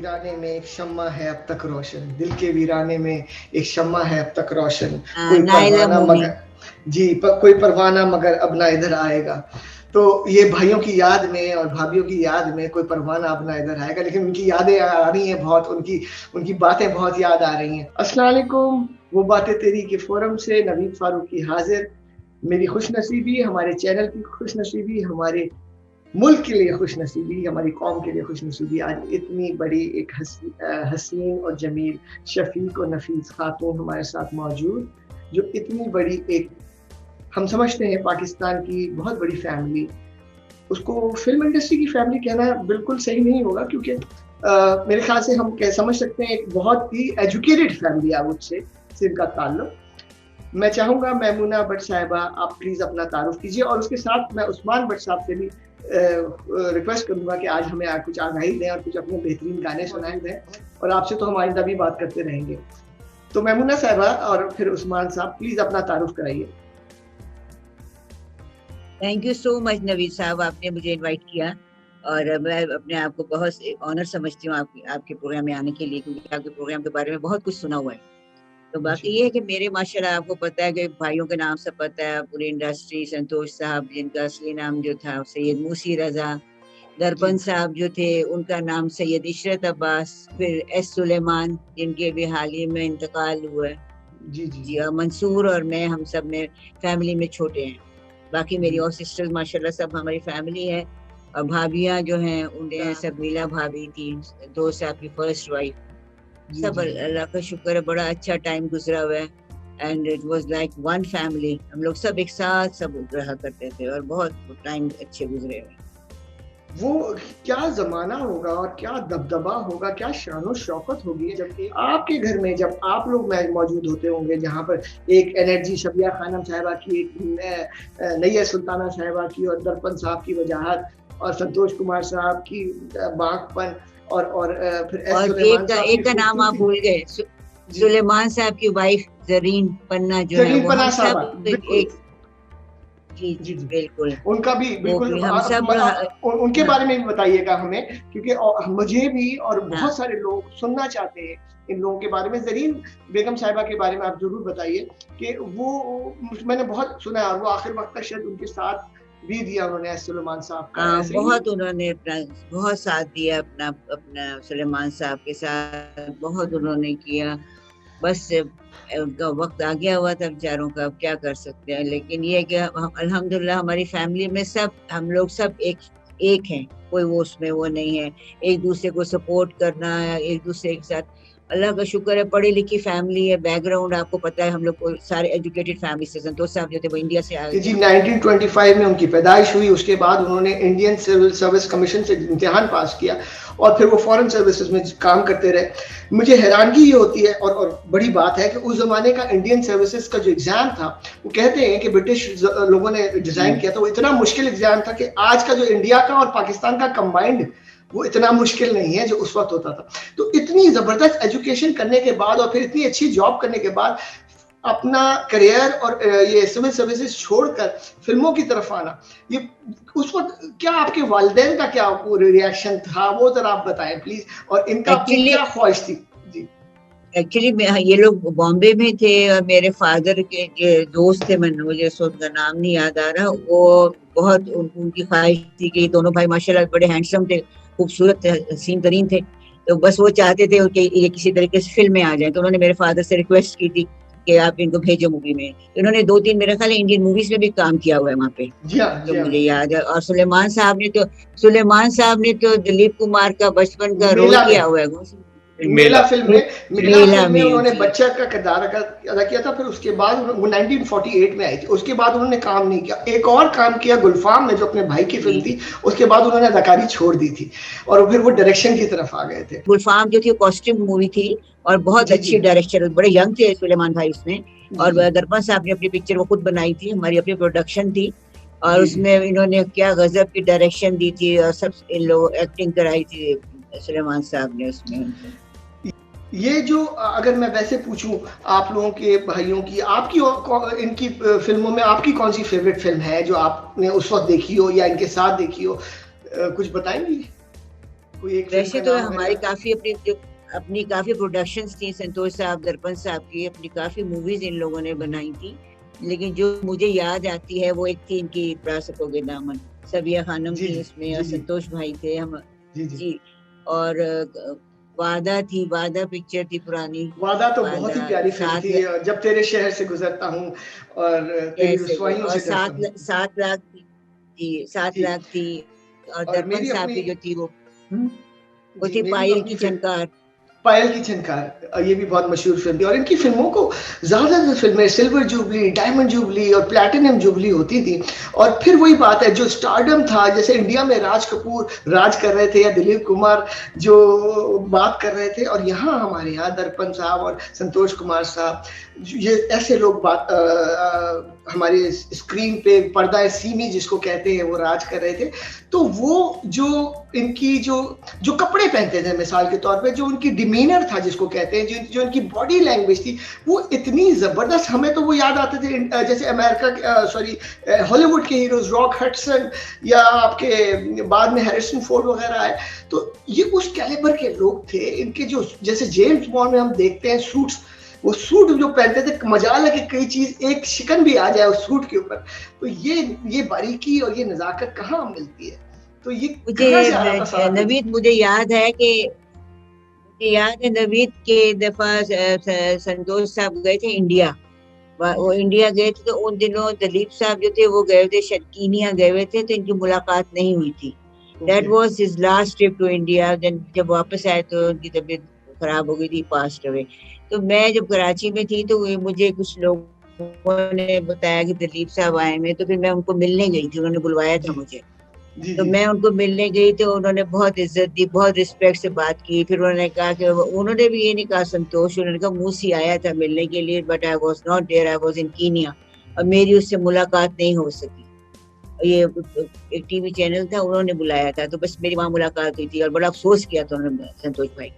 वीराने में एक शम्मा है अब तक रोशन, दिल के वीराने में एक शम्मा है अब तक रोशन, कोई परवाना मगर जी कोई परवाना मगर अब ना इधर आएगा। तो ये भाइयों की याद में और भाभीियों की याद में कोई परवाना अब ना इधर आएगा, लेकिन उनकी यादें आ रही हैं बहुत, उनकी बातें बहुत याद आ रही हैं। अस्सलाम वालेकुम, वो बातें तेरी के फोरम से नवीद फारूकी हाजिर। मेरी खुशनसीबी, हमारे चैनल की खुशनसीबी, हमारे मुल्क के लिए खुशनसीबी, हमारी कौम के लिए खुशनसीबी, आज इतनी बड़ी एक हसीन और जमील शफीक और नफीस खातून हमारे साथ मौजूद, जो इतनी बड़ी एक, हम समझते हैं पाकिस्तान की बहुत बड़ी फैमिली, उसको फिल्म इंडस्ट्री की फैमिली कहना बिल्कुल सही नहीं होगा, क्योंकि मेरे ख्याल से हम समझ सकते हैं एक बहुत ही एजुकेटेड फैमिली है उससे इनका ताल्लुक। मैं चाहूंगा मैमूना भट्ट साहिबा आप प्लीज अपना तारुफ कीजिए, और उसके साथ मैं उस्मान भट्ट साहब से भी रिक्वेस्ट करूंगा कि आज हमें कुछ आगाही दें और कुछ अपने बेहतरीन गाने सुनाए दें, और आपसे तो हम आइंदा भी बात करते रहेंगे। तो मैमूना साहिबा और फिर उस्मान साहब प्लीज अपना तारुफ कराइए। Thank you so much Naveed साहब, आपने मुझे इनवाइट किया और मैं अपने आप को बहुत ऑनर समझती हूँ आपके प्रोग्राम में आने के लिए, क्योंकि आपके प्रोग्राम के बारे में बहुत कुछ सुना हुआ है। तो बाकी ये है कि मेरे माशाल्लाह आपको पता है कि भाइयों के नाम सब पता है पूरी इंडस्ट्री, संतोष साहब जिनका असली नाम जो था सैयद मूसी रजा, दरपन साहब जो थे उनका नाम सैयद इशरत अब्बास, फिर एस सुलेमान जिनके भी हाल ही में इंतकाल हुआ है। जी मंसूर और मैं, हम सब में फैमिली में छोटे हैं। बाकी मेरी और सिस्टर्स माशाल्लाह सब हमारी फैमिली है, और भाभियाँ जो हैं उन्हें सब मीला भाभी थी, दोस्त साहब की फर्स्ट वाइफ, सब अल्लाह का शुक्र है बड़ा अच्छा टाइम गुजरा हुआ है। And it was like one family, हम लोग सब एक साथ सब रहा करते थे और बहुत टाइम अच्छे गुजरे हुए। वो क्या जमाना होगा और क्या दबदबा होगा, क्या शानो शौकत होगी जब आपके घर में जब आप लोग मौजूद होते होंगे, जहाँ पर एक एनर्जी शबिया खानम साहिबा की, एक नैया सुल्ताना साहिबा की, और दरपन साहब की वजाहत, और संतोष कुमार साहब की बागपन, और फिर एक का नाम आप भूल गए, सुलेमान साहब की वाइफ जरीन पन्ना जो है वो हम सब एक जी बिल्कुल, उनका भी बिल्कुल हम सब उनके बारे में भी बताइएगा हमें, क्योंकि मुझे भी और बहुत सारे लोग सुनना चाहते हैं इन लोगों के बारे में। जरीन बेगम साहिबा के बारे में आप जरूर बताइए कि वो मैंने बहुत सुना है, और वो आखिर वक्त तक शायद उनके साथ भी दिया उन्होंने सुलेमान साहब का। बहुत उन्होंने बहुत साथ दिया अपना सुलेमान साहब के साथ, बहुत उन्होंने किया। बस उनका वक्त आ गया हुआ था बेचारों का, अब क्या कर सकते हैं। लेकिन ये कि अल्हम्दुलिल्लाह हमारी फैमिली में सब हम लोग सब एक हैं, कोई वो उसमें वो नहीं है, एक दूसरे को सपोर्ट करना है, एक दूसरे के साथ। अल्लाह का शुक्र है पढ़ी लिखी फैमिली है, बैकग्राउंड आपको पता है, हम लोग सारे एजुकेटेड फैमिली से। संतोष साहब जो थे वो इंडिया से आए जी, 1925 में उनकी पैदाइश हुई। उसके बाद उन्होंने इंडियन सिविल सर्विस कमीशन से इम्तिहान पास किया, और फिर वो फॉरेन सर्विसेज में काम करते रहे। मुझे हैरानगी ये होती है, और बड़ी बात है कि उस जमाने का इंडियन सर्विसेज का जो एग्जाम था, वो कहते हैं कि ब्रिटिश लोगों ने डिजाइन किया था, वो इतना मुश्किल एग्जाम था कि आज का जो इंडिया का और पाकिस्तान का कंबाइंड वो इतना मुश्किल नहीं है जो उस वक्त होता था। तो इतनी जबरदस्त एजुकेशन करने के बाद और फिर इतनी अच्छी जॉब करने के बाद अपना करियर और ये सिविल सर्विसेज छोड़कर फिल्मों की तरफ आना, ये उस वक्त क्या आपके वालिदैन का क्या रिएक्शन था, वो जरा आप बताएं प्लीज, और इनका क्या ख्वाहिश थी? जी एक्चुअली ये लोग बॉम्बे में थे, और मेरे फादर के दोस्त थे, मुझे उनका नाम नहीं याद आ रहा, वो बहुत उनकी ख्वाहिश थी कि दोनों भाई माशाल्लाह बड़े हैंडसम थे, खूबसूरत हसीन तरीन थे, तो बस वो चाहते थे कि ये किसी तरीके से फिल्म में आ जाए। तो उन्होंने मेरे फादर से रिक्वेस्ट की थी कि आप इनको भेजो मूवी में। इन्होंने 2-3 मेरे ख्याल इंडियन मूवीज में भी काम किया हुआ है वहाँ पे, जो मुझे याद है। और सुलेमान साहब ने तो दिलीप कुमार का बचपन का रोल किया हुआ है, मेला फिल्म में उन्होंने बच्चा का किरदार अदा किया था। फिर उसके बाद वो 1948 में आई थी, उसके बाद उन्होंने काम नहीं किया। एक और काम किया गुलफाम में, जो अपने भाई की फिल्म थी, उसके बाद उन्होंने अदाकारी छोड़ दी थी, और फिर वो डायरेक्शन की तरफ आ गए थे। गुलफाम जो थी कॉस्ट्यूम मूवी थी, और बहुत अच्छी डायरेक्टर, बड़े यंग थे सुलेमान भाई उसमें। और दरपन साहब ने अपनी पिक्चर वो खुद बनाई थी, हमारी अपनी प्रोडक्शन थी, और उसमें इन्होंने क्या गजब की डायरेक्शन दी थी, और सब इन लोग एक्टिंग कराई थी सुलेमान साहब ने उसमें। ये जो अगर मैं वैसे पूछूं आप लोगों के भाइयों की, आपकी इनकी फिल्मों में आपकी कौन सी फेवरेट फिल्म है जो आपने उस वक्त देखी हो या इनके साथ देखी हो, कुछ बताएंगी? कोई एक फिल्म वैसे का तो नाम अगर हमारी काफी अपनी काफी प्रोडक्शंस थी, संतोष साहब, दर्पण साहब की अपनी काफी मूवीज इन लोगों ने बनाई थी, लेकिन जो मुझे याद आती है वो एक थी इनकी प्रासकोगे दामन, सबिया खानम जी थी जी इसमें जी और जी संतोष भाई थे हम। जी जी। जी। और वादा थी, वादा पिक्चर थी पुरानी। वादा तो बहुत ही वादा प्यारी फिल्म सात थी, जब तेरे शहर से गुजरता हूँ और तेरी कैसे रुसवाइयों और से डरता हूँ। 7 लाख थी। जी, 7 लाख थी। और और दर्पण मेरी साहब अपनी की जो थी वो जी थी मेरी पायल अपनी की फिल्म झनकार। पायल की झनकार, ये भी बहुत मशहूर फिल्म थी। और इनकी फिल्मों को ज्यादातर फिल्में सिल्वर जुबली, डायमंड जुबली और प्लैटिनम जुबली होती थी। और फिर वही बात है, जो स्टारडम था, जैसे इंडिया में राज कपूर राज कर रहे थे या दिलीप कुमार जो बात कर रहे थे, और यहाँ हमारे यहाँ दर्पण साहब और संतोष कुमार साहब, ये ऐसे लोग हमारे स्क्रीन पे पर्दा सीमी जिसको कहते हैं वो राज कर रहे थे। तो वो जो इनकी जो कपड़े पहनते थे मिसाल के तौर पे, जो उनकी डिमीनर था जिसको कहते हैं, जो उनकी बॉडी लैंग्वेज थी, वो इतनी जबरदस्त। हमें तो वो याद आते थे जैसे अमेरिका सॉरी हॉलीवुड के हीरोज, रॉक हडसन या आपके बाद में हैरिसन फोर्ड वगैरह आए। तो ये उस कैलिबर के लोग थे। इनके जो जैसे जेम्स बॉन्ड में हम देखते हैं सूट्स, वो सूट जो पहनते थे, मजाल है कि कई चीज एक शिकन भी आ जाए उस सूट के ऊपर। तो ये बारीकी और ये नजाकत कहाँ मिलती है? तो ये कहाँ से आ रहा था सारा मुझे कुछ? नवीद, मुझे याद है कि मुझे याद है नवीद के दफा संतोष साहब गए थे इंडिया। वो इंडिया गए थे तो उन दिनों दिलीप साहब जो थे वो गए थे, शायद कीनिया गए हुए थे, तो इनकी मुलाकात नहीं हुई थी। That okay was his last trip to India. जब वापस आए तो उनकी तबीयत खराब हो गई थी, पास्ट अवे। तो मैं जब कराची में थी तो मुझे कुछ लोगों ने बताया कि दिलीप साहब आए हुए, तो फिर मैं उनको मिलने गई थी, उन्होंने बुलवाया था जी मुझे। जी तो जी मैं उनको मिलने गई तो उन्होंने बहुत इज्जत दी, बहुत रिस्पेक्ट से बात की। फिर उन्होंने कहा कि उन्होंने भी ये नहीं कहा संतोष, उन्होंने कहा मूसी आया था मिलने के लिए, but I was not there, I was in Kenya. और मेरी उससे मुलाकात नहीं हो सकी। ये एक टीवी चैनल था, उन्होंने बुलाया था, तो बस मेरी वहां मुलाकात हुई थी और बड़ा अफसोस किया था उन्होंने, संतोष भाई।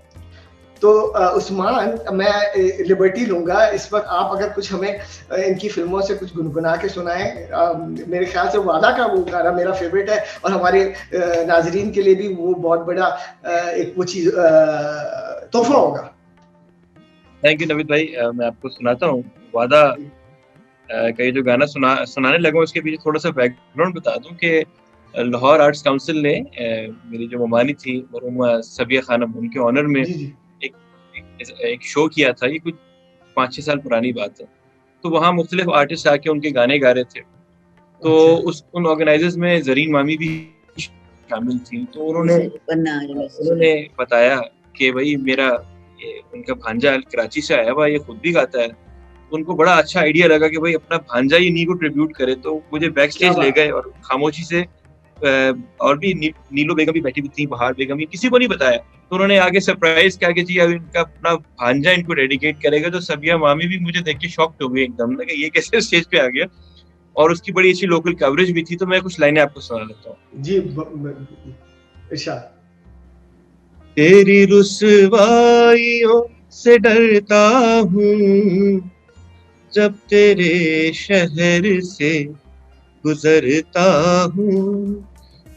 तो उस्मान, मैं लिबर्टी लूंगा इस वक्त, आप अगर कुछ हमें इनकी फिल्मों से कुछ गुनगुना के सुनाएं। मेरे ख्याल से वादा का वो गाना मेरा फेवरेट है, और हमारे नाजरीन के लिए भी वो बहुत बड़ा एक वो चीज तोहफा होगा। थैंक यू नवीद भाई। मैं आपको सुनाता हूँ वादा का। ये जो गाना सुनाने लगा उसके पीछे थोड़ा सा बैकग्राउंड बता दूं कि लाहौर आर्ट्स काउंसिल ने मेरी जो ममानी थी मरहूमा सबिया खानम, उनके ऑनर में जी जी एक, एक शो किया था। ये कुछ 5-6 साल पुरानी बात है। तो वहाँ मुख्तलिफ आर्टिस्ट आके उनके गाने गा रहे थे। तो अच्छा उन ऑर्गेनाइजर्स में जरीन मामी भी शामिल थी। तो उन्होंने बताया कि भाई मेरा उनका भांजा कराची से आया हुआ, ये खुद भी गाता है। उनको बड़ा अच्छा आइडिया लगा कि भाई अपना भांजा ही इन्हीं को ट्रिब्यूट करे। तो मुझे बैक क्या स्टेज ले बात गए और खामोशी से और भी नीलो बेगम भी बैठी हुई थी, बहार बेगम भी, किसी को नहीं बताया। तो उन्होंने आगे सरप्राइज किया कि जी अब इनका अपना भांजा इनको डेडिकेट करेगा। तो सबिया मामी भी मुझे देख के शॉक्ड हो गई एकदम ना, कि ये कैसे स्टेज पे आ गया। और उसकी बड़ी अच्छी लोकल कवरेज भी थी। तो मैं कुछ लाइनें आपको सुना देता हूँ। जी इरशाद। तेरी रुसवाइयों से डरता हूँ, जब तेरे शहर से गुजरता हूँ।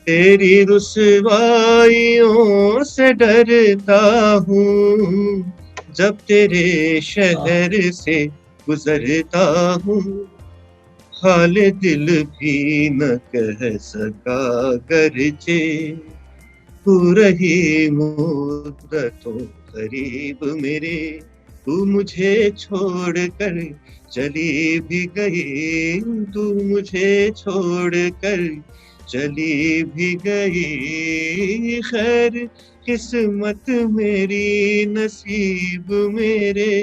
तेरी रुसवाइयों से डरता हूँ, जब तेरे शहर से गुजरता हूँ। हाल दिल भी न कह सका गरचे, तू रही मुद्दतों करीब मेरे। तू मुझे छोड़ कर चली भी गई, तू मुझे छोड़ कर चली भी गई। खैर किस्मत मेरी नसीब मेरे,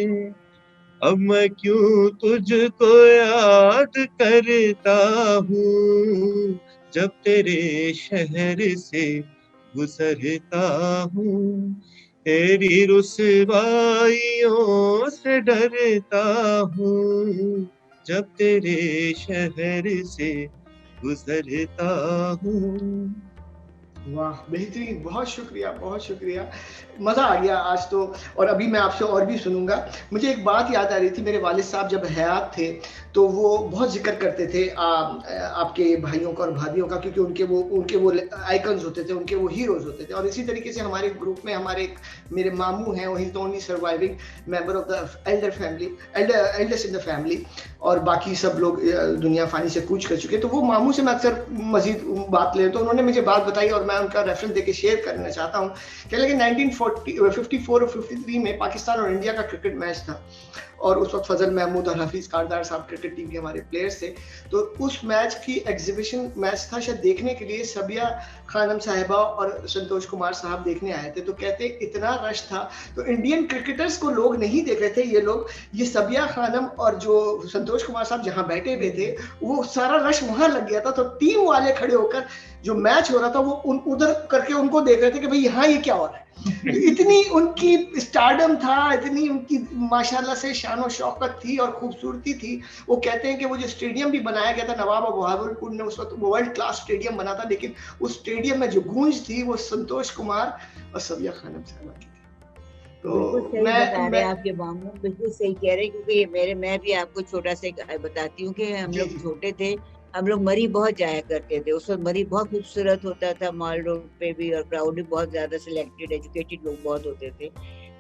अब मैं क्यों तुझको याद करता हूँ, जब तेरे शहर से गुजरता हूँ। तेरी रुसवाइयों से डरता हूँ, जब तेरे शहर से गुजरता हूँ। वाह! बेहतरीन, बहुत शुक्रिया, बहुत शुक्रिया। मज़ा आ गया आज तो, और अभी मैं आपसे और भी सुनूँगा। मुझे एक बात याद आ रही थी, मेरे वालिद साहब जब हयात थे, तो वो बहुत ज़िक्र करते थे आपके भाइयों का और भाभियों का, क्योंकि उनके वो आइकन्स होते थे, उनके वो हीरोज़ होते थे। और इसी तरीके से हमारे ग्रुप में हमारे एक मेरे मामू हैं, he is the only surviving member of the eldest in the family, और बाकी सब लोग दुनिया फ़ानी से कूच कर चुके हैं। तो वो मामू से मैं अक्सर मज़ीद बात ले, तो उन्होंने मुझे बात बताई और मैं उनका रेफ़रेंस देके शेयर करना चाहता हूँ। कह लें कि 1954 और 53 में पाकिस्तान और इंडिया का क्रिकेट मैच था, और उस वक़्त फ़ज़ल महमूद और हफ़ीज़ कारदार साहब क्रिकेट टीम के हमारे प्लेयर्स थे। तो उस मैच की एग्ज़िबिशन मैच था, शायद देखने के लिए सबिया खानम साहिबा और संतोष कुमार साहब देखने आए थे। तो कहते इतना रश था, तो इंडियन क्रिकेटर्स को लोग नहीं देख रहे थे, ये सबिया खानम और जो संतोष कुमार साहब जहाँ बैठे हुए थे, वो सारा रश वहाँ लग गया था। तो टीम वाले खड़े होकर जो मैच हो रहा था वो उधर करके उनको देख रहे थे कि भाई यहाँ ये क्या हो रहा है। तो इतनी उनकी स्टारडम था, इतनी उनकी माशाल्लाह से शान और शौकत थी और खूबसूरती थी। वो कहते हैं कि वो जो स्टेडियम भी बनाया गया था नवाब बहावलपुर ने, उस वक्त वर्ल्ड क्लास स्टेडियम बना था, लेकिन उस स्टेडियम में जो गूंज थी वो संतोष कुमार और सबिया खानम साहबा की थी। बिल्कुल तो सही बता रहे हैं मैं आपके मामू, बिल्कुल सही कह रहे हैं, क्योंकि मैं भी आपको छोटा सा एक बताती हूँ कि हम जी लोग जी छोटे थे, हम लोग मरी बहुत जाया करते थे। उस वक्त मरी बहुत खूबसूरत होता था, मॉल रोड पे भी, और क्राउड भी बहुत ज्यादा, सिलेक्टेड एजुकेटेड लोग बहुत होते थे।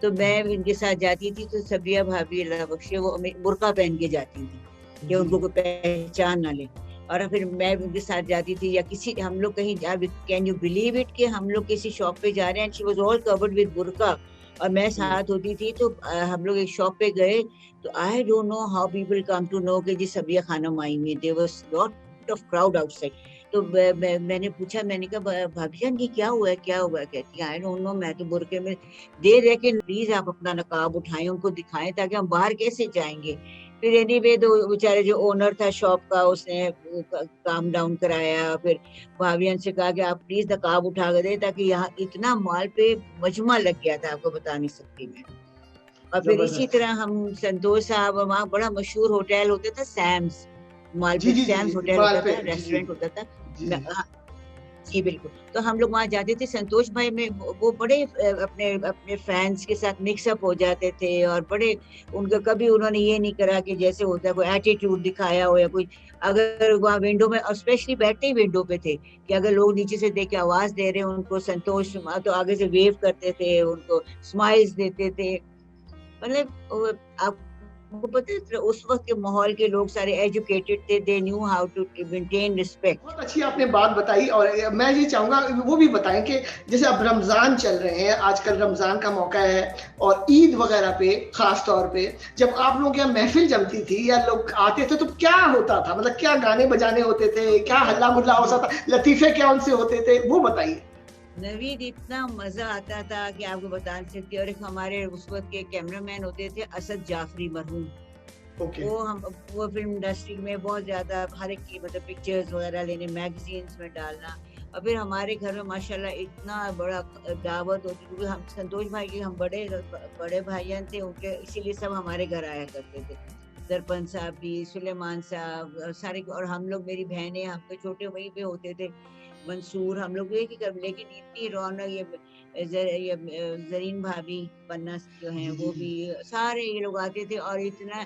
तो मैं इनके साथ जाती थी, तो सबिया भाभी अल्लाह बख्शे वो बुर्का पहन के जाती थी कि जी उनको कोई पहचान ना ले। और फिर मैं उनके साथ जाती थी, या किसी हम लोग कहीं कैन यू बिलीव इट कि हम लोग किसी शॉप पे जा रहे हैं, she was all covered with बुर्का और मैं साथ होती थी। तो हम लोग एक शॉप पे गए, तो I don't know how people come to know कि जी सबिया खानम आई हुई, there was lot of crowd outside. तो मैंने पूछा, मैंने कहा भाभी जान ये क्या हुआ है, क्या हुआ है? कहती है आई डोंट नो, मैं तो बुरके में दे रहे कि प्लीज आप अपना नकाब उठाएं, उनको दिखाएं, ताकि हम बाहर कैसे जाएंगे। फिर एनीवे तो बेचारे जो ओनर था शॉप का, उसने काम डाउन कराया। फिर भाभियन से कहा कि आप प्लीज नकाब उठा कर दे, ताकि यहाँ इतना माल पे मजमा लग गया था, आपको बता नहीं सकती मैं। और फिर इसी जबरदस्त। तरह हम संतोष साहब, वहाँ बड़ा मशहूर होटल होता था सैम्स, माल जी पे जी जी सैम्स जी होटल माल होता पे था, जी जी रेस्टोरेंट होता था। जी जी हाँ, जी बिल्कुल। तो हम लोग वहां जाते थे, संतोष भाई में वो बड़े अपने अपने फैंस के साथ मिक्सअप हो जाते थे, और बड़े उनका कभी उन्होंने ये नहीं करा कि जैसे होता है कोई एटीट्यूड दिखाया हो या कोई। अगर वहाँ विंडो में, और स्पेशली बैठते ही विंडो पे थे, कि अगर लोग नीचे से देख के आवाज दे रहे हैं उनको संतोष, तो आगे से वेव करते थे, उनको स्माइल्स देते थे। मतलब आपको पता है उस वक्त के माहौल के लोग सारे एजुकेटेड थे, they knew how to maintain respect. बहुत अच्छी आपने बात बताई, और मैं ये चाहूंगा वो भी बताएं कि जैसे अब रमजान चल रहे हैं, आजकल रमजान का मौका है, और ईद वगैरह पे खास तौर पे जब आप लोग यहाँ महफिल जमती थी या लोग आते थे, तो क्या होता था? मतलब क्या गाने बजाने होते थे, क्या हल्ला गुल्ला होता था, लतीफे क्या उनसे होते थे, वो बताइए। नवीद, इतना मजा आता था कि आपको बता नहीं सकती। और एक हमारे उस वक्त के कैमरामैन होते थे असद जाफरी मरहूम, ओके। वो फिल्म इंडस्ट्री में बहुत ज्यादा हर एक की मतलब पिक्चर्स वगैरह लेने, मैगजीन्स में डालना। और फिर हमारे घर में माशाल्लाह इतना बड़ा दावत होती, क्योंकि हम संतोष भाई के हम बड़े बड़े भाईजान थे उनके, इसीलिए सब हमारे घर आया करते थे। दरपन साहब भी, सुलेमान साहब, सारे। और हम लोग, मेरी बहनें, हम तो छोटे वहीं पे होते थे, मंसूर, हम लोग एक ही कर। लेकिन इतनी रौनक, ये जरीन भाभी पन्ना जो हैं जी जी वो जी भी, सारे ये लोग आते थे। और इतना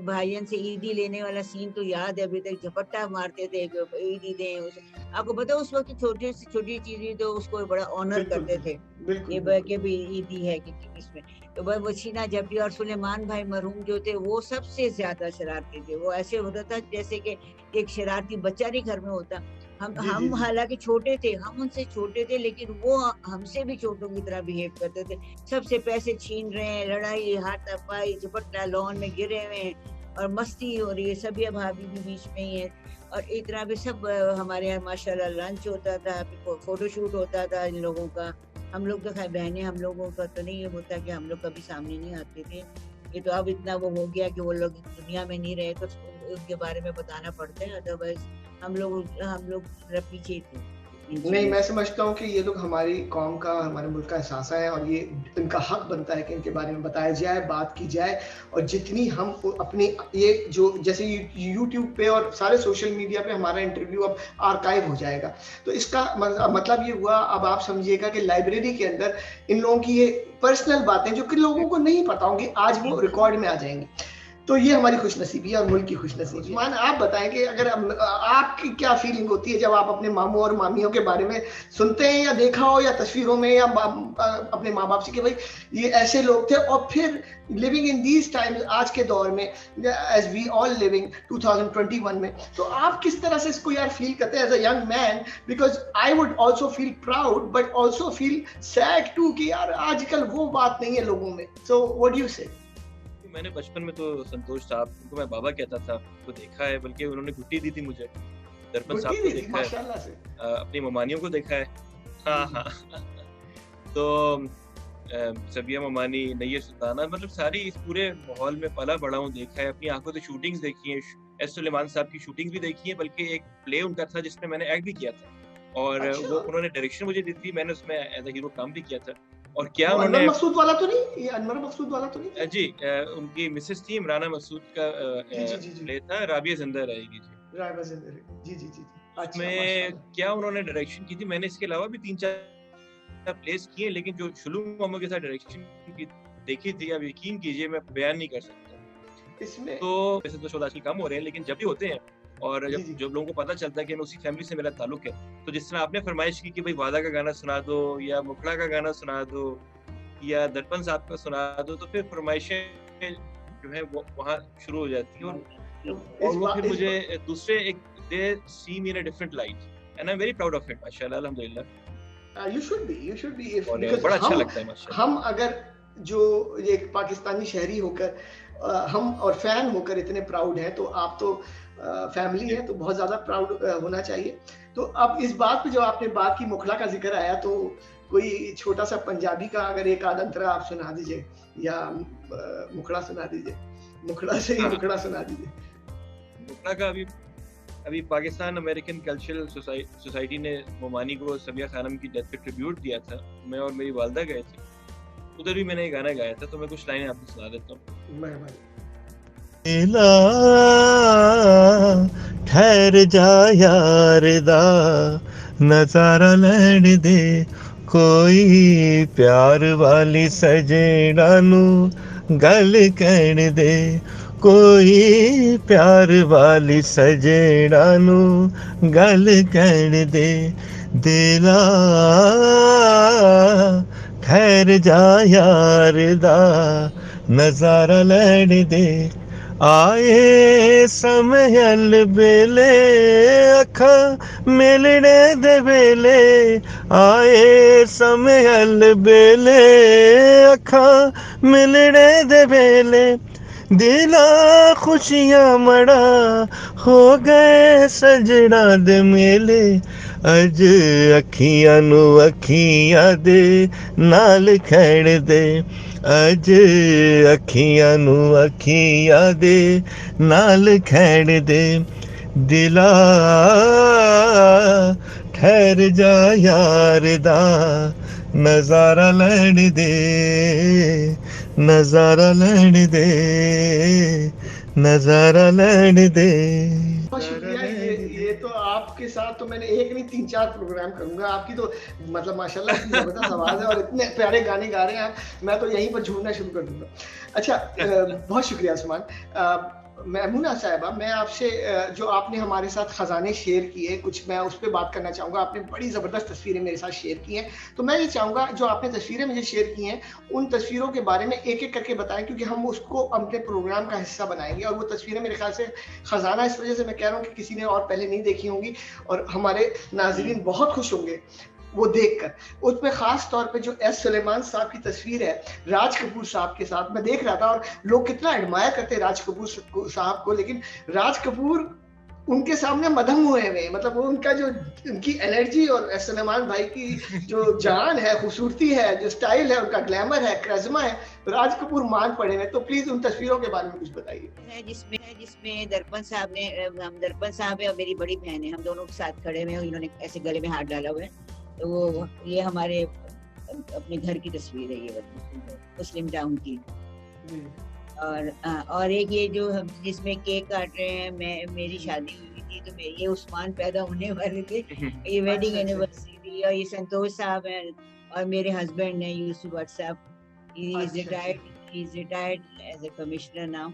भाईजन से ईदी लेने वाला सीन तो याद है अभी तक, झपट्टा मारते थे ईदी दें। आपको पता है उस वक्त छोटी से छोटी चीज तो उसको बड़ा ऑनर बिल्कुल करते थे, बिल्कुल ये बिल्कुल। के भी ईदी है कि इसमें। तो बस वसीना जब्बी और सुलेमान भाई मरहूम जो थे, वो सबसे ज्यादा शरारती थे। वो ऐसे होता था जैसे कि एक शरारती बच्चा नहीं घर में होता। जी जी हम जी हालांकि छोटे थे, हम उनसे छोटे थे, लेकिन वो हमसे भी छोटों की तरह बिहेव करते थे। सबसे पैसे छीन रहे हैं, लड़ाई, हाथापाई, झपट्टा, लॉन में गिरे हुए हैं, और मस्ती हो रही है। सबिया भाभी भी बीच में ही है, और एक तरह पे सब हमारे यहाँ माशाल्लाह लंच होता था, फोटोशूट होता था इन लोगों का। हम लोग तो खैर बहनें, हम लोगों का तो नहीं होता कि हम लोग कभी सामने नहीं आते थे। ये तो अब इतना वो हो गया कि वो लोग दुनिया में नहीं रहे, तो उनके बारे में बताना पड़ता है, अदरवाइज हम लोग पीछे थे। नहीं, मैं समझता हूँ कि ये लोग हमारी कौम का, हमारे मुल्क का एहसास है और ये इनका हक बनता है कि इनके बारे में बताया जाए, बात की जाए। और जितनी हम अपनी ये जो जैसे यूट्यूब पे और सारे सोशल मीडिया पे हमारा इंटरव्यू अब आर्काइव हो जाएगा, तो इसका मतलब ये हुआ, अब आप समझिएगा कि लाइब्रेरी के अंदर इन लोगों की ये पर्सनल बातें जो कि लोगों को नहीं पता होंगी, आज वो रिकॉर्ड में आ जाएंगी। तो ये हमारी खुशनसीबी है और मुल्क की खुशनसीबी। मान आप बताएं कि अगर आपकी क्या फीलिंग होती है जब आप अपने मामू और मामियों के बारे में सुनते हैं, या देखा हो या तस्वीरों में, या अपने माँ बाप से कि भाई ये ऐसे लोग थे, और फिर लिविंग इन दीज टाइम्स, आज के दौर में एज वी ऑल लिविंग 2021 में, तो आप किस तरह से इसको यार फील करते हैं as a young man? Because I would also feel proud but also feel sad too कि यार आजकल वो बात नहीं है लोगों में। सो व्हाट डू यू से? मैंने बचपन में तो संतोष साहब को मैं बाबा कहता था, तो देखा है, बल्कि उन्होंने गुट्टी दी थी मुझे, दर्पण साहब को देखा है, माशाल्लाह से अपनी ममानियों को देखा है। हाँ तो सबिया ममानी, नैयर सुल्ताना, मतलब सारी इस पूरे माहौल में पला बड़ा हूँ, देखा है, अपनी आंखों से शूटिंग्स देखी है, एस सुलेमान साहब की शूटिंग्स भी देखी है, बल्कि एक प्ले उनका था जिसमें मैंने एक्ट भी किया था, और वो उन्होंने डायरेक्शन मुझे दी थी, मैंने उसमें एज अ हीरो काम भी किया था। और क्या उन्होंने अनवर मकसूद वाला तो नहीं, ये अनवर मकसूद वाला तो नहीं? जी, उनकी मिसेस थी इमराना मसूद का प्ले था, राबिया जिंदा रहेगी जी, राबिया जिंदा रहेगी, जी। उसमें क्या उन्होंने डायरेक्शन की थी। मैंने इसके अलावा भी 3-4 प्लेस किए, लेकिन जो शुलू मोहम्मद के साथ डायरेक्शन की देखी थी, अब यकीन कीजिए मैं बयान नहीं कर सकता इसमें। तो वैसे तो शोध आजकल कम हो रहे हैं, लेकिन जब भी होते हैं और जब लोगों को पता चलता है कि उसी फैमिली से मेरा ताल्लुक है, तो जिस तरह आपने फरमाइश की कि भाई वादा का गाना सुना दो, या मुखड़ा का गाना सुना दो, या दर्पण साहब का सुना दो, तो फिर फरमाइशें जो है वो वहाँ शुरू हो जाती है, और वो फिर मुझे दूसरे एक they see me in a different light, and I am very proud of it, माशाल्लाह, अल्हम्दुलिल्लाह। You should be if बड़ा अच्छा लगता है माशाल्लाह। हम अगर जो एक पाकिस्तानी शहरी होकर हम और फैन होकर इतने प्राउड हैं, तो आप तो फैमिली है, तो बहुत ज्यादा प्राउड होना चाहिए। तो अब इस बात पे जो आपने बात की, मुखड़ा का जिक्र आया, तो कोई छोटा सा पंजाबी का अगर एक आध अंतरा आप सुना दीजिए, या मुखड़ा सुना दीजिए, मुखड़ा से ही मुखड़ा सुना दीजिए। मुखड़ा का अभी पाकिस्तान अमेरिकन कल्चरल सोसाइटी ने मोमानी को सबिया खानम की डेथ पे ट्रिब्यूट दिया था, मैं और मेरी वालदा गए थे, उधर भी मैंने ये गाना गाया था, तो मैं कुछ लाइनें आपको सुना देता हूँ। ठहर जा यार दा नजारा लैण दे, कोई प्यार वाली सजना नू गल कहण दे, कोई प्यार वाली सजना नू गल कहण दे, दिला ठहर जा यार दा नजारा लैण दे, आए समयल बेले अखां मिलने दे बेले, आए समयल बेले अखां मिलने दे बेले, दिला खुशियां मड़ा हो गए सजना दे मेले, अज अखियां नू अखियां दे नाल खैड़ दे, अज अखियां नू अखियां दे नाल खैड़ दे, दिला ठहर जा यार दा नजारा लैण दे, नजारा लैण दे, नजारा लैण दे। बहुत शुक्रिया। ये तो आपके साथ तो मैंने एक नहीं 3-4 प्रोग्राम करूंगा। आपकी तो मतलब माशाल्लाह इतनी जबरदस्त आवाज है और इतने प्यारे गाने गा रहे हैं आप, मैं तो यहीं पर झूमना शुरू कर दूंगा। अच्छा, बहुत शुक्रिया उस्मान। मैमूना साहिबा, मैं आपसे जो आपने हमारे साथ खजाने शेयर किए, कुछ मैं उस पर बात करना चाहूँगा। आपने बड़ी ज़बरदस्त तस्वीरें मेरे साथ शेयर की हैं, तो मैं ये चाहूँगा जो आपने तस्वीरें मुझे शेयर की हैं, उन तस्वीरों के बारे में एक एक करके बताएं, क्योंकि हम उसको अपने प्रोग्राम का हिस्सा बनाएंगे। और वो तस्वीरें मेरे ख्याल से खजाना इस वजह से मैं कह रहा हूँ कि किसी ने और पहले नहीं देखी होंगी, और हमारे नाज़रीन बहुत खुश होंगे वो देखकर। उसमें खास तौर पे जो एस सुलेमान साहब की तस्वीर है राज कपूर साहब के साथ, मैं देख रहा था, और लोग कितना एडमायर करते हैं राज कपूर साहब को, लेकिन राज कपूर उनके सामने मदहम हुए हुए, मतलब वो उनका जो उनकी एनर्जी और सलमान भाई की जो जान है, खूबसूरती है, जो स्टाइल है, उनका ग्लैमर है, करिश्मा है, राज कपूर मान पड़े हैं। तो प्लीज उन तस्वीरों के बारे में कुछ बताइए। जिसमें दर्पण साहब ने, हम दर्पन साहब है और मेरी बड़ी बहन है, हम दोनों के साथ खड़े हुए हैं, इन्होंने ऐसे गले में हाथ डाला हुआ है। तो वो ये हमारे अपने घर की तस्वीर है, ये मुस्लिम टाउन की। और एक ये जो हम जिसमें केक काट रहे हैं, मेरी शादी हुई थी तो ये उस्मान पैदा होने वाले थे, ये वेडिंग एनिवर्सरी थी। और ये संतोष साहब हैं और मेरे हस्बैंड हैं यूसुफ भट्ट साहब, he is retired as a commissioner now.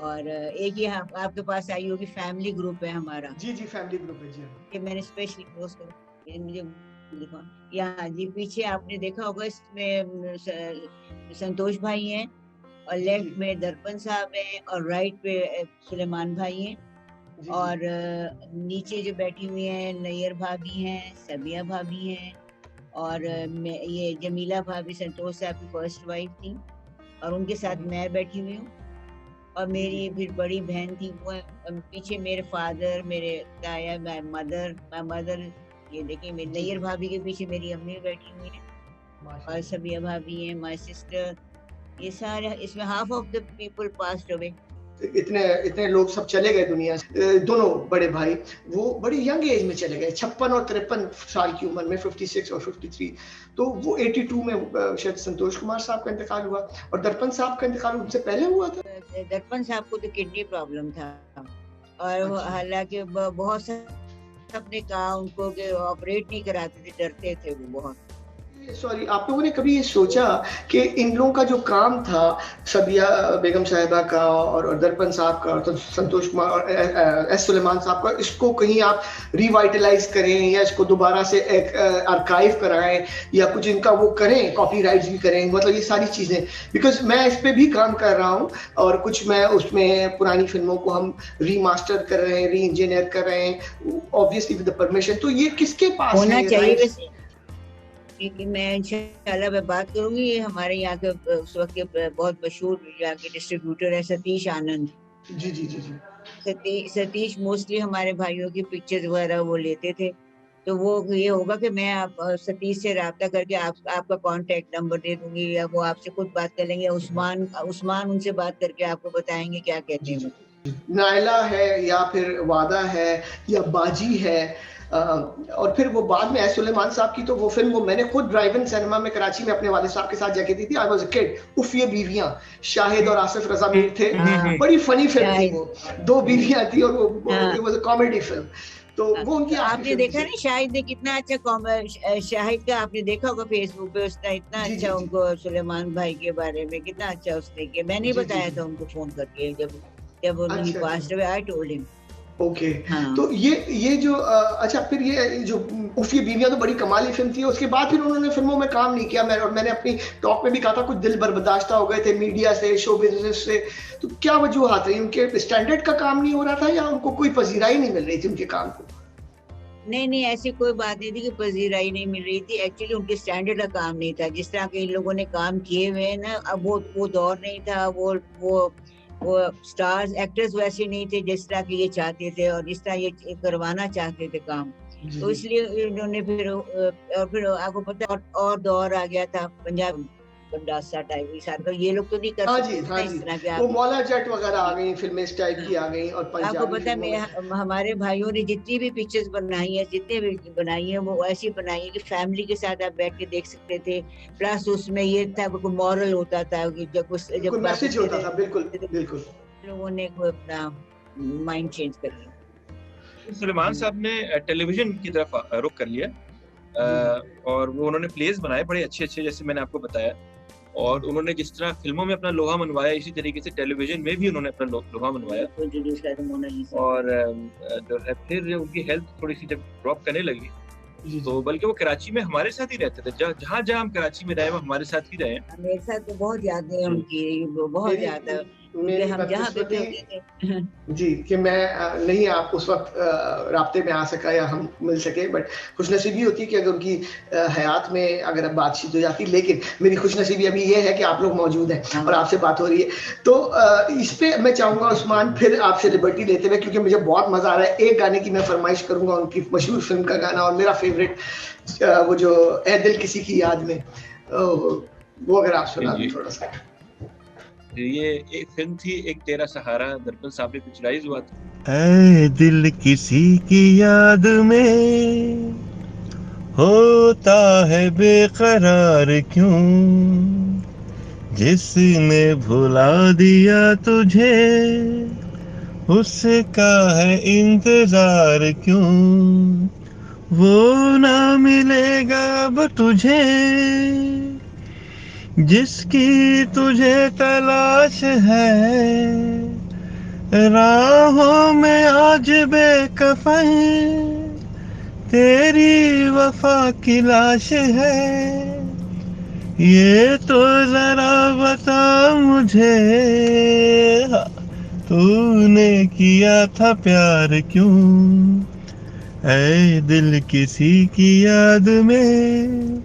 और एक ये आपके पास आई होगी फैमिली ग्रुप है हमारा। जी जी, फैमिली ग्रुप है जी। ये मैंने स्पेशली पोस्ट कर, मुझे दिखा यहाँ जी पीछे आपने देखा होगा, इसमें संतोष भाई हैं और लेफ्ट में दर्पण साहब हैं और राइट पे सुलेमान भाई हैं। और नीचे जो बैठी हुई हैं नैयर भाभी हैं, सबिया भाभी हैं और ये जमीला भाभी संतोष साहब की फर्स्ट वाइफ थी और उनके साथ मैं बैठी हुई हूँ। और मेरी फिर बड़ी बहन थी, वो पीछे मेरे फादर, मेरे ताया, माय मदर, ये देखिए मेरी नैयर भाभी के पीछे मेरी अम्मी बैठी हुई है और सबिया भाभी है, माय सिस्टर। ये सारे, इसमें half of the people passed away. इतने लोग सब चले गए दुनिया से। दोनों बड़े भाई वो बड़ी यंग एज में चले गए, 56 और 53 साल की उम्र में, 56 और 53। तो वो 82 में शायद संतोष कुमार साहब का इंतकाल हुआ और दर्पण साहब का इंतकाल उनसे पहले हुआ था। दर्पण साहब को तो किडनी प्रॉब्लम था और हालांकि बहुत सबने कहा उनको कि ऑपरेट नहीं कराते थे, डरते थे वो बहुत। सॉरी, आप लोगों ने कभी ये सोचा कि इन लोगों का जो काम था, सबिया बेगम साहिबा का और दर्पण साहब का और संतोष कुमार और एस सुलेमान साहब का, इसको कहीं आप रिवाइटलाइज करें या इसको दोबारा से एक आर्काइव कराएं या कुछ इनका वो करें, कॉपीराइट्स भी करें, मतलब ये सारी चीजें, बिकॉज मैं इस पे भी काम कर रहा हूँ और कुछ मैं उसमें पुरानी फिल्मों को हम रीमास्टर कर रहे हैं, री इंजीनियर कर रहे हैं, ऑब्वियसली विद द परमिशन। तो ये किसके पास होना चाहिए? कि मैं इंशाल्लाह मैं बात करूंगी। ये हमारे यहाँ के उस वक्त के बहुत मशहूर यहाँ के डिस्ट्रीब्यूटर है सतीश आनंद। जी जी जी जी। सतीश मोस्टली हमारे भाइयों की पिक्चर्स वगैरह वो लेते थे। तो वो ये होगा कि मैं आप सतीश से राब्ता करके आपका कांटेक्ट नंबर दे दूंगी या वो आपसे खुद बात कर लेंगे। उस्मान उनसे बात करके आपको बताएंगे क्या कहते हैं। नायला है या फिर वादा है या बाजी है, और फिर वो बाद में एस सुलेमान साहब की तो वो फिल्म वो मैंने खुद ड्राइव इन सिनेमा में कराची में अपने वालिद साहब के साथ जाके दी थी। I was a kid. उफ ये बीवियां, शाहिद और आसिफ रजा मीर थे। बड़ी फनी फिल्म थी वो, 2 बीवियां थी और वो it was a comedy film. तो वो उनकी आपने देखा नहीं शाहिद ने कितना अच्छा शाहिद का आपने देखा होगा फेसबुक पे, उसने इतना अच्छा उनको सुलेमान भाई के बारे में कितना अच्छा उसने किया। मैंने बताया था उनको फोन करके जब उन्होंने पास हुए, आई टोल्ड हिम। ओके तो ये जो अच्छा, फिर ये जो उफ ये बीवियां तो बड़ी कमाली फिल्म थी। उसके बाद फिर उन्होंने फिल्मों में काम नहीं किया। मैंने अपनी टॉक में भी कहा था कुछ दिल बर्दाश्त हो गए थे मीडिया से, शो बिजनेस से। तो क्या वजूहत रही? उनके स्टैंडर्ड का काम नहीं हो रहा था या उनको कोई पजीराई नहीं मिल रही थी उनके काम को? नहीं, ऐसी कोई बात नहीं थी कि पजीराई नहीं मिल रही थी। एक्चुअली उनके स्टैंडर्ड का काम नहीं था। जिस तरह के इन लोगों ने काम किए हुए हैं ना, अब वो दौर नहीं था। वो स्टार्स एक्टर्स वैसे नहीं थे जिस तरह के ये चाहते थे और जिस तरह ये करवाना चाहते थे काम। तो इसलिए इन्होंने फिर आपको पता और दौर आ गया था पंजाब बंडासा टाइप का। ये लोग तो नहीं कर सकते इस तरह के। वो मौला जट वगैरह आ गई, फिल्में इस टाइप की आ गई। और आपको पता है हमारे भाइयों ने जितनी भी पिक्चर्स बनाई है, जितने भी बनाई है, वो ऐसी बनाई है कि फैमिली के साथ आप बैठ के देख सकते थे। प्लस उसमें ये था कोई मॉरल होता था कि जब मैसेज होता था। बिल्कुल लोगों ने अपना माइंड चेंज कर लिया। सुलेमान साहब ने टेलीविजन की तरफ रुख कर लिया और वो उन्होंने प्लेस बनाए बड़े अच्छे जैसे मैंने आपको बताया। और उन्होंने जिस तरह फिल्मों में अपना लोहा मनवाया, इसी तरीके से टेलीविजन में भी उन्होंने अपना लोहा मनवाया। और जो है फिर उनकी हेल्थ थोड़ी सी जब ड्रॉप करने लगी तो बल्कि वो कराची में हमारे साथ ही रहते थे। जहाँ हम कराची में रहे वो हमारे साथ ही रहे। मेरे साथ तो बहुत यादें उनकी, बहुत ज्यादा। मेरी हम जहाँ पे भी बदकिस्मती होते थे। जी, कि मैं नहीं आप उस वक़्त राब्ते में आ सका या हम मिल सके, बट खुशनसीबी होती कि अगर उनकी हयात में अगर अब बातचीत हो जाती, लेकिन मेरी खुशनसीबी अभी ये है कि आप लोग मौजूद हैं हाँ। और आपसे बात हो रही है। तो इस पे मैं चाहूँगा उस्मान फिर आपसे लिबर्टी लेते हुए, क्योंकि मुझे बहुत मज़ा आ रहा है, एक गाने की मैं फ़रमाइश करूँगा, उनकी मशहूर फ़िल्म का गाना और मेरा फ़ेवरेट वो जो ए दिल किसी की याद में, वो अगर आप सुना दें जी। थोड़ा-सा। ये एक फिल्म थी एक तेरा सहारा, दर्पण साहब ने पिक्चराइज हुआ था। ऐ दिल किसी की याद में होता है बेकरार क्यों, जिसने भुला दिया तुझे उसका है इंतजार क्यों, वो ना मिलेगा अब तुझे जिसकी तुझे तलाश है, राहों में आज बेकफन तेरी वफा की लाश है, ये तो जरा बता मुझे तूने किया था प्यार क्यों, ऐ दिल किसी की याद में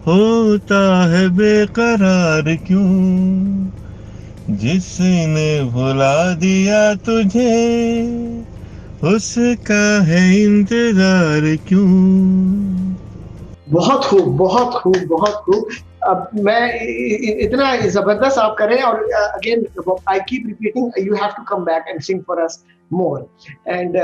होता है बेकरार क्यों, जिसने भुला दिया तुझे उसका है इंतजार क्यों। बहुत खूब, बहुत खूब, बहुत खूब। अब मैं इतना ज़बरदस्त आप कर रहे हैं और again I keep repeating you have to come back and sing for us more and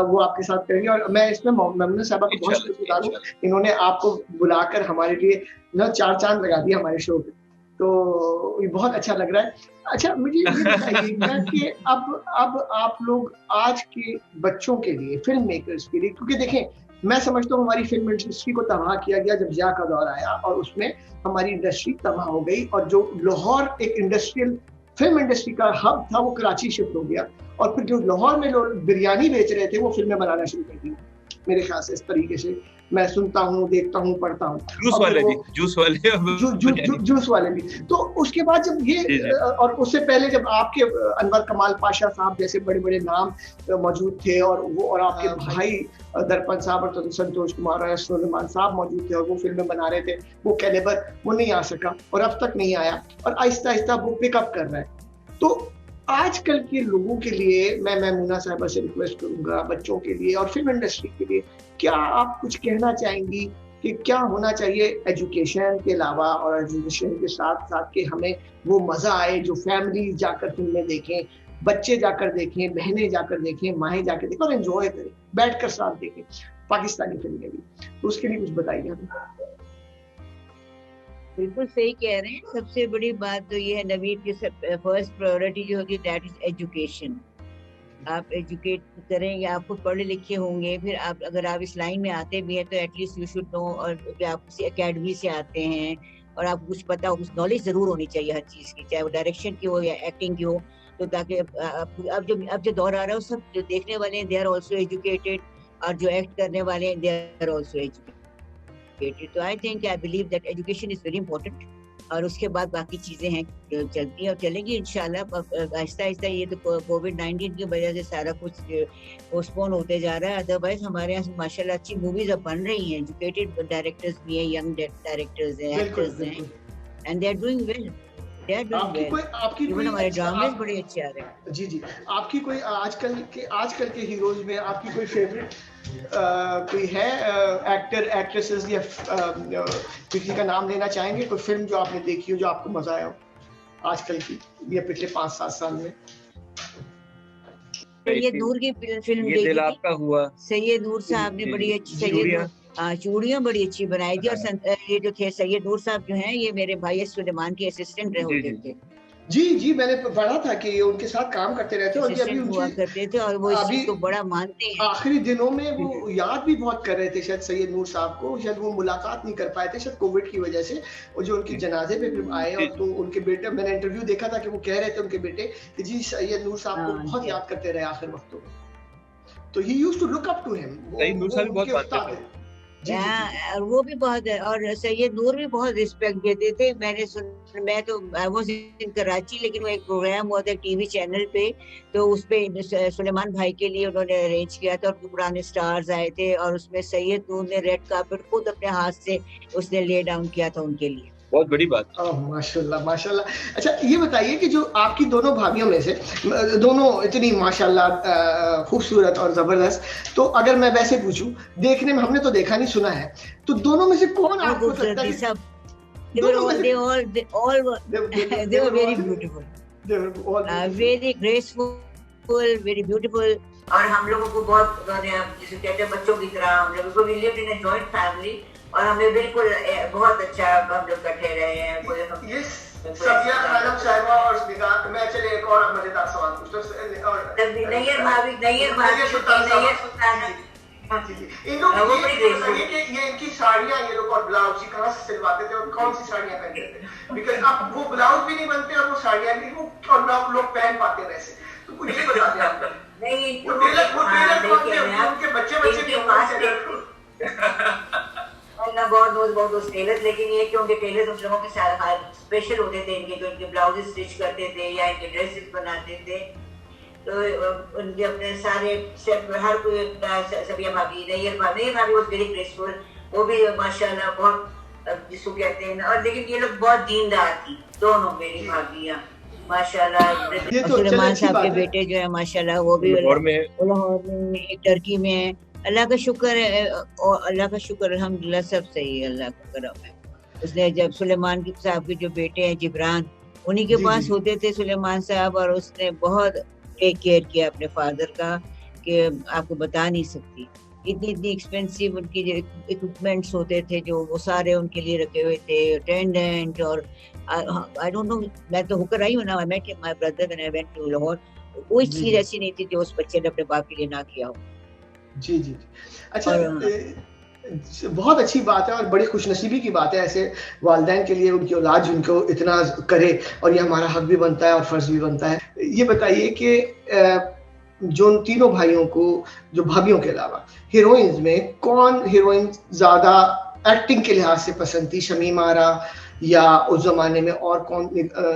वो आपके साथ करेंगे और मैं इसमें मेमूना साहिबा को बहुत शुक्रगुज़ार हूँ, इन्होंने आपको बुलाकर हमारे लिए ना 4 चाँद लगा दिए हमारे शो पे, तो ये बहुत अच्छा लग रहा है। अच्छा मुझे ये बताइएगा कि अब आप लोग आज के बच्चों के लिए, फ़िल्म मेकर्स के लिए, क्योंकि देखें मैं समझता हूँ हमारी फिल्म इंडस्ट्री को तबाह किया गया जब ज़िया का दौर आया और उसमें हमारी इंडस्ट्री तबाह हो गई और जो लाहौर एक इंडस्ट्रियल फिल्म इंडस्ट्री का हब था वो कराची शिफ्ट हो गया और फिर जो लाहौर में लोग बिरयानी बेच रहे थे वो फिल्में बनाना शुरू कर दी मेरे ख्याल से। इस तरीके से मैं सुनता हूँ, देखता हूँ, पढ़ता हूँ। जूस वाले भी, जूस वाले भी। तो उसके बाद जब ये और उससे पहले जब आपके अनवर कमाल पाशा साहब जैसे बड़े-बड़े नाम मौजूद थे और वो और आपके भाई दर्पण साहब और संतोष कुमार और सुलेमान साहब मौजूद थे और वो फिल्में बना रहे थे, वो कैलिबर वो नहीं आ सका और अब तक नहीं आया और आहिस्ता-आहिस्ता वो पिकअप कर रहा है। तो आजकल के लोगों के लिए मैं मेमूना साहिबा से रिक्वेस्ट करूंगा, बच्चों के लिए और फिल्म इंडस्ट्री के लिए, क्या आप कुछ कहना चाहेंगी कि क्या होना चाहिए एजुकेशन के अलावा और एजुकेशन के साथ साथ कि हमें वो मज़ा आए जो फैमिली जाकर फिल्में देखें, बच्चे जाकर देखें, बहनें जाकर देखें, माएँ जाकर देखें और एंजॉय करें, बैठकर साथ देखें पाकिस्तानी फिल्में भी, तो उसके लिए कुछ बताइए हमें। बिल्कुल सही कह रहे हैं। सबसे बड़ी बात तो ये है नवीद की फर्स्ट प्रायोरिटी जो होती है दैट इज एजुकेशन। आप एजुकेट करें या आप खुद पढ़े लिखे होंगे, फिर आप अगर आप इस लाइन में आते भी हैं तो एटलीस्ट यू शुड नो, और आप किसी एकेडमी से आते हैं और आपको कुछ पता हो, कुछ नॉलेज जरूर होनी चाहिए हर चीज़ की, चाहे वो डायरेक्शन की हो या एक्टिंग की हो, तो ताकि अब जो दौर आ रहा है सब जो देखने वाले हैं दे आर ऑल्सो एजुकेटेड और जो एक्ट करने वाले हैं दे आर ऑल्सो एजुकेटेड। तो I think I believe that education is very important और उसके बाद बाकी चीज़ें हैं चलती हैं और चलेंगी इंशाल्लाह। आहिस्ता आहिस्ता ये तो कोविड-19 की वजह से सारा कुछ पोस्टपोन होते जा रहा है, अदरवाइज हमारे यहाँ माशाल्लाह अच्छी मूवीज अब बन रही हैं, एजुकेटेड डायरेक्टर्स भी हैं, यंग डायरेक्टर्स हैं, एक्टर्स हैं and they are doing well. आपकी कोई हमारे ड्रामेस बड़े अच्छे आ रहे हैं। जी जी, आपकी कोई आजकल के हीरोज में आपकी कोई फेवरेट कोई है एक्टर एक्ट्रेसेस या किसी का नाम लेना चाहेंगे? कोई फिल्म जो आपने देखी हो जो आपको मजा आया हो आजकल की या पिछले 5-7 साल में? सैयद नूर की फिल्म देखी दिल आपका हुआ, सैयद नूर साहब ने बड़ी अच्छी चूड़ियां बड़ी अच्छी बनाई थी और ये जो थे सैयद नूर साहब जो हैं ये मेरे भाई सुलेमान के असिस्टेंट रहे होते थे। जी मैंने पढ़ा था कि ये उनके साथ काम करते रहते और अभी हुआ करते थे और वो इस चीज को बड़ा मानते हैं। आखिरी दिनों में वो याद भी बहुत कर रहे थे शायद सैयद नूर साहब को, शायद वो मुलाकात नहीं कर पाए थे शायद कोविड की वजह से, और जो उनके जनाजे पे फिर आए और तो उनके बेटे, मैंने इंटरव्यू देखा था कि वो कह रहे थे उनके बेटे कि जी सैयद नूर साहब को बहुत याद करते रहे आखिर वक्तों में, तो he used to look up to him. Syed Noor Sahab बहुत मानते थे। जी जी जी और वो भी बहुत, और सैयद नूर भी बहुत रिस्पेक्ट देते थे। मैं तो आई वाज इन कराची, लेकिन वो एक प्रोग्राम हुआ था टीवी चैनल पे, तो उस पे सुलेमान भाई के लिए उन्होंने अरेंज किया था, और पुराने स्टार्स आए थे, और उसमें सैयद नूर ने रेड कार्पेट खुद अपने हाथ से उसने ले डाउन किया था उनके लिए। बहुत बड़ी बात। ओह माशाल्लाह माशाल्लाह। अच्छा ये बताइए कि जो आपकी दोनों भाभियों में से दोनों इतनी माशाल्लाह खूबसूरत और जबरदस्त, तो अगर मैं वैसे पूछूं, देखने में हमने तो देखा नहीं सुना है, तो दोनों में से कौन आपको लगता है सब दोनों में से they all they were very beautiful, very graceful, very beautiful, और हम लोगों को बहुत, जिसे कहते हैं बच्चों की तरह, हम लोगों को, we lived in a joint family, और हमें बिल्कुल बहुत अच्छा हम लोग इकट्ठे रहे हैं। कोई ये सबिया खानम साहिबा और निगाह, मैं चले एक और मजेदार सवाल पूछता हूं, और नैयर सुल्ताना इन लोगों ये इनकी साड़ियां, ये लोग और ब्लाउज कहाँ से सिलवाते थे और कौन सी साड़ियां पहनते थे? बिकॉज अब वो ब्लाउज भी नहीं बनते और वो साड़ियां भी वो और लोग पहन पाते वैसे, तो कुछ ये बता दें आप। नहीं वो टेलर कौन थे? उनके बच्चे भी बहुत टेलर, लेकिन ये कि उनके टेलर उन लोगों के साथ स्पेशल होते थे, इनके जो इनके ब्लाउज स्टिच करते थे या इनके ड्रेसेस बनाते थे, तो उनके अपने सारे हर कोई, सबिया भाभी, नैयर भाभी वाज वेरी ग्रेसफुल, वो भी माशाल्लाह बहुत जिसको कहते हैं, और लेकिन ये लोग बहुत दीनदार थी दोनों मेरी भाभियां माशाल्लाह। सुलेमान साहब के बेटे जो है माशाल्लाह वो भी लाहौर में, एक टर्की में है। अल्लाह का शुक्र है, अल्लाह का शुक्र अल्हम्दुलिल्लाह सब सही है, अल्लाह का करम है। उसने जब सुलेमान साहब के जो बेटे हैं जिब्रान, उन्हीं के पास होते थे सुलेमान साहब, और उसने बहुत टेक केयर किया अपने फादर का, कि आपको बता नहीं सकती, इतनी एक्सपेंसिव उनकी जो इक्विपमेंट्स होते थे जो वो सारे उनके लिए रखे हुए थे, अटेंडेंट, और आई डोंट नो, मैं तो होकर आई हूँ ना, मैं कि my brother when I went to Lahore, कोई चीज ऐसी नहीं थी जो उस बच्चे ने अपने बाप के लिए ना किया हो। जी जी अच्छा, बहुत अच्छी बात है और बड़ी खुशनसीबी की बात है ऐसे वालिदैन के लिए, उनकी औलाद जिनको इतना करे, और ये हमारा हक भी बनता है और फर्ज भी बनता है। ये बताइए कि जो उन तीनों भाइयों को, जो भाभियों के अलावा हीरोइंस में कौन हीरोइन ज्यादा एक्टिंग के लिहाज से पसंद थी? शमीम आरा या उस जमाने में और कौन?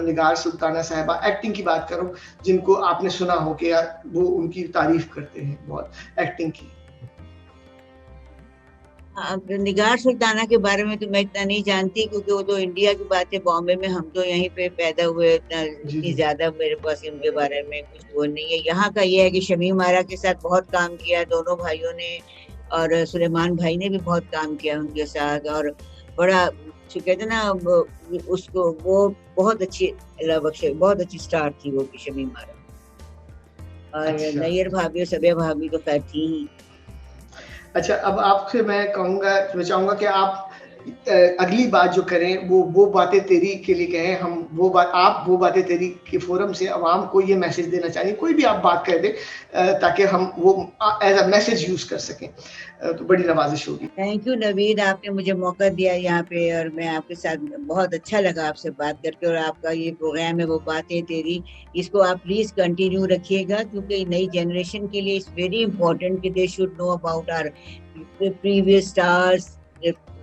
निगार सुल्ताना साहिबा, एक्टिंग की बात करूं, जिनको आपने सुना हो कि वो उनकी तारीफ करते हैं बहुत एक्टिंग की। निगार सुल्ताना के बारे में तो मैं इतना नहीं जानती, क्योंकि वो तो इंडिया की बात है, बॉम्बे में हम तो यहीं पे पैदा हुए, इतनी ज्यादा मेरे पास उनके बारे में कुछ वो नहीं है। यहाँ का ये है कि शमीम आरा के साथ बहुत काम किया दोनों भाइयों ने, और सुलेमान भाई ने भी बहुत काम किया उनके साथ, और बड़ा कहते ना उसको, वो बहुत अच्छी, अल्लाह बख्शे, बहुत अच्छी स्टार थी वो भी शमीम आरा। और नैयर भाभी और सबिया भाभी तो खैर थी ही। अच्छा, अब आपसे मैं चाहूंगा कि आप अगली बात जो करें वो बातें तेरी के लिए कहें, हम आप वो बातें तेरी के फोरम से आवाम को ये मैसेज देना चाहिए, कोई भी आप बात कर दे ताकि हम वो एज अ मैसेज यूज कर सकें, तो बड़ी नवाजिश होगी। थैंक यू नवीद, आपने मुझे मौका दिया यहाँ पे, और मैं आपके साथ बहुत अच्छा लगा आपसे बात करके, और आपका ये प्रोग्राम है वो बातें तेरी, इसको आप प्लीज कंटिन्यू रखिएगा, क्योंकि नई जनरेशन के लिए इट्स वेरी इंपॉर्टेंट कि they should know about our previous stars,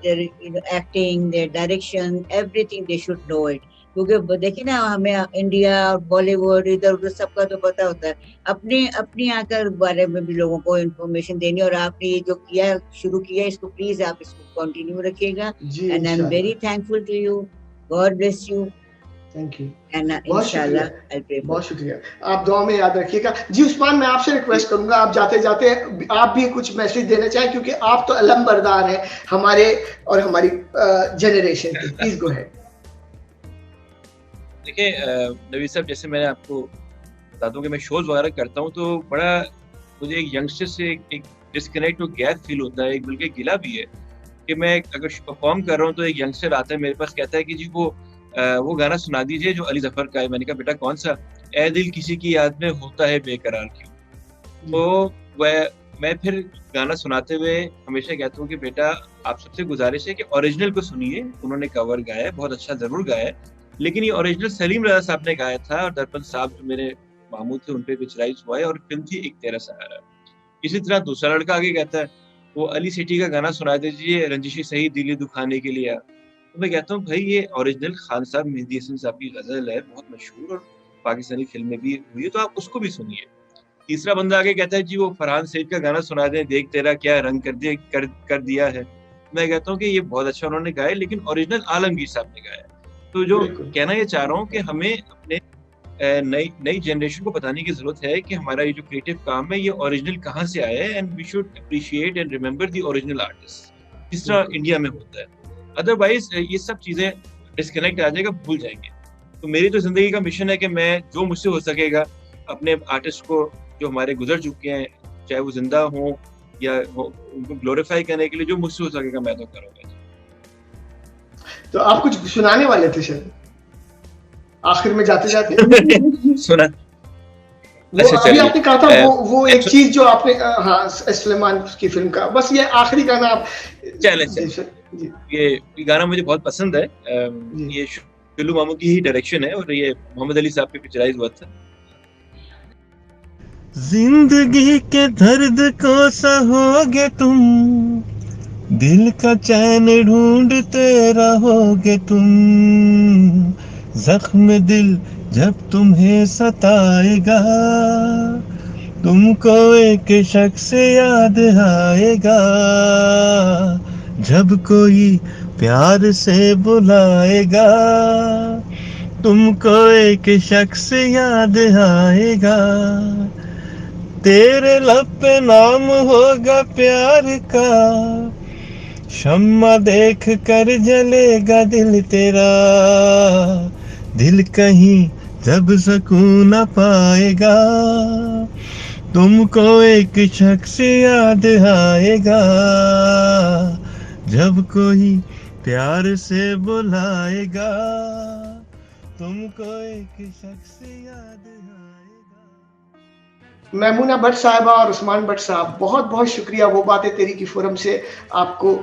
their acting, their direction, everything they should know it, क्योंकि देखिए ना, हमें इंडिया और बॉलीवुड इधर उधर सबका तो पता होता है, अपनी आकर बारे में भी लोगों को इन्फॉर्मेशन देनी, और आपने ये जो किया, शुरू किया, इसको प्लीज आप इसको कंटिन्यू रखिएगा, and I am very thankful to you, God bless you, thank you, and इंशाल्लाह बहुत शुक्रिया, आप दुआ में याद रखिएगा। जी उस्मान, मैं आपसे रिक्वेस्ट करूंगा, आप जाते जाते आप भी कुछ मैसेज देना चाहें, क्योंकि आप तो अलमबरदार हैं हमारे और हमारी जनरेशन के, प्लीज गो अहेड। देखिए नवीद साहब, जैसे मैंने आपको बता दूं कि मैं शोज वगैरह करता हूं, तो बड़ा मुझे एक यंगस्टर से एक डिस्कनेक्ट और गैप फील होता है, एक बल्कि गिला भी है कि मैं अगर परफॉर्म कर रहा हूं तो एक यंगस्टर आता है मेरे पास, कहता है कि जी वो गाना सुना दीजिए जो अली जफर का है। मैंने कहा बेटा कौन सा? ए दिल किसी की याद में होता है बेकरार क्यों। तो मैं फिर गाना सुनाते हुए हमेशा कहता हूँ कि बेटा आप सबसे गुजारिश है कि ओरिजिनल को सुनिए, उन्होंने कवर गाया है, बहुत अच्छा जरूर गाया है, लेकिन ये ओरिजिनल सलीम रजा साहब ने गाया था, और दर्पण साहब जो मेरे मामू थे उन पे पिक्चराइज हुआ है, और फिल्म थी एक तेरा सहारा। इसी तरह दूसरा लड़का आगे कहता है वो अली सेठी का गाना सुना दीजिए, रंजिशी सही दिली दुखाने के लिए। तो मैं कहता हूँ भाई ये ओरिजिनल खान साहब मेहंदी हसन साहब की गजल है, बहुत मशहूर और पाकिस्तानी फिल्म में भी हुई है, तो आप उसको भी सुनिए। तीसरा बंदा आगे कहता है जी वो फरहान सईद का गाना सुना दें, देख तेरा क्या रंग कर दिया है। मैं कहता हूँ कि ये बहुत अच्छा उन्होंने गाया, लेकिन ओरिजिनल आलमगीर साहब ने गाया। तो जो कहना ये चाह रहा हूँ कि हमें अपने नई जनरेशन को बताने की जरूरत है कि हमारा ये जो क्रिएटिव काम है ये ओरिजिनल कहाँ से आया है, and we should appreciate and remember the original artist, जिस तरह इंडिया में होता है। अदरवाइज ये सब चीजें डिस्कनेक्ट आ जाएगा, भूल जाएंगे। तो मेरी तो जिंदगी का मिशन है कि मैं जो मुझसे हो सकेगा अपने आर्टिस्ट को जो हमारे गुजर चुके हैं, चाहे वो जिंदा हो या उनको ग्लोरीफाई करने के लिए जो मुझसे हो सकेगा मैं तो करूँगा। तो आप कुछ सुनाने वाले थे शायद आखिर में जाते जाते सुना वो अभी आपने कहा था वो एक चीज जो आपने हाँ सुलेमान की फिल्म का, बस ये आखिरी गाना आप चले। ये गाना मुझे बहुत पसंद है। ये शुलू मामू की ही डायरेक्शन है और ये मोहम्मद अली साहब पे पिक्चराइज हुआ था। जिंदगी के दर्द को सहोगे तुम, दिल का चैन ढूंढते रहोगे तुम, जख्म दिल जब तुम्हें सताएगा, तुमको एक शख्स याद आएगा, जब कोई प्यार से बुलाएगा, तुमको एक शख्स याद आएगा, तेरे लब पे नाम होगा प्यार का, शम्मा देख कर जलेगा दिल तेरा, दिल कहीं जब सुकून न पाएगा, तुमको एक शख्स याद आएगा, जब कोई प्यार से बुलाएगा, तुमको एक शख्स याद आएगा। मैमूना भट्ट साहिबा और उस्मान भट्ट साहब, बहुत बहुत शुक्रिया वो बातें तेरी की फोरम से, आपको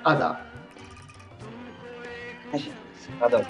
आदाब। आदाब।